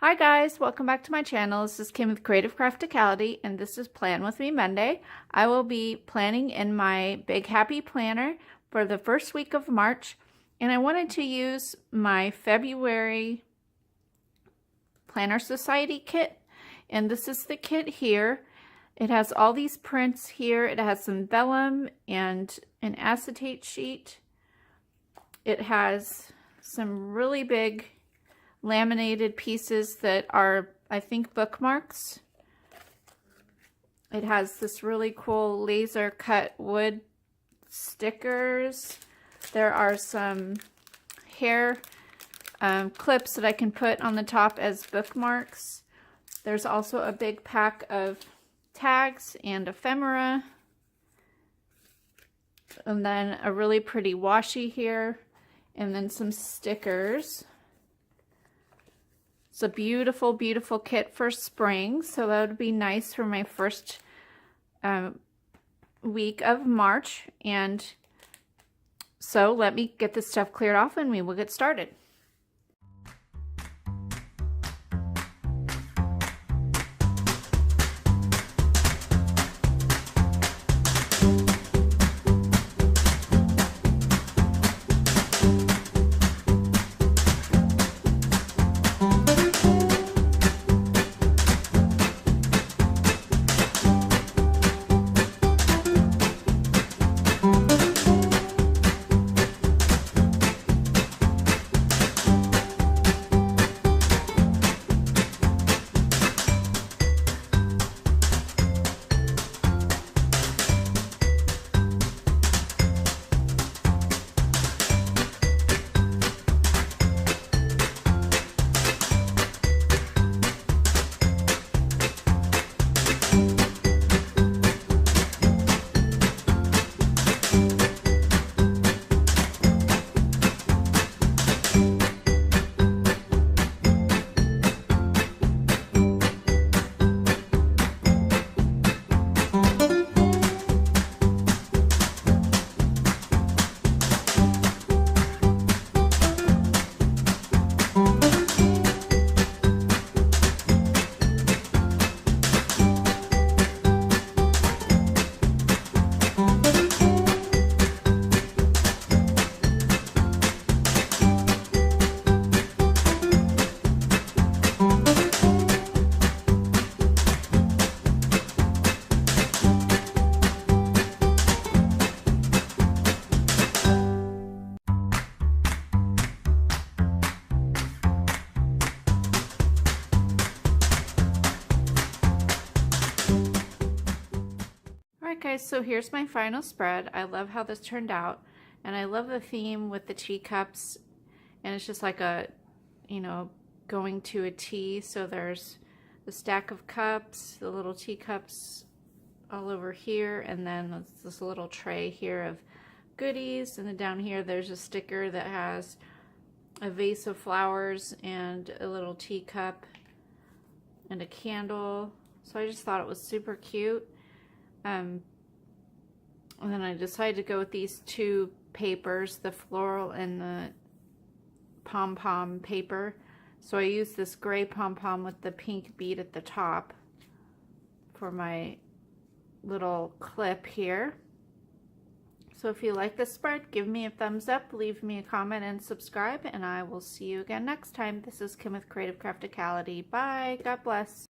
Hi guys, welcome back to my channel. This is Kim with Creative Crafticality, and this is Plan With Me Monday. I will be planning in my Big Happy Planner for the first week of March, and I wanted to use my February Planner Society kit, and this is the kit here. It has all these prints here. It has some vellum and an acetate sheet. It has some really big laminated pieces that are, I think, bookmarks. It has this really cool laser cut wood stickers. There are some hair clips that I can put on the top as bookmarks. There's also a big pack of tags and ephemera. And then a really pretty washi here. And then some stickers. It's a beautiful, beautiful kit for spring, so that would be nice for my first week of March. And so let me get this stuff cleared off and we will get started. Guys, so here's my final spread. I love how this turned out, and I love the theme with the teacups, and it's just like a, you know, going to a tea. So there's the stack of cups, the little teacups all over here, and then this little tray here of goodies, and then down here there's a sticker that has a vase of flowers and a little teacup and a candle. So I just thought it was super cute. And then I decided to go with these two papers, the floral and the pom-pom paper. So I used this gray pom-pom with the pink bead at the top for my little clip here. So if you like this spread, give me a thumbs up, leave me a comment, and subscribe, and I will see you again next time. This is Kim with Creative Crafticality. Bye. God bless.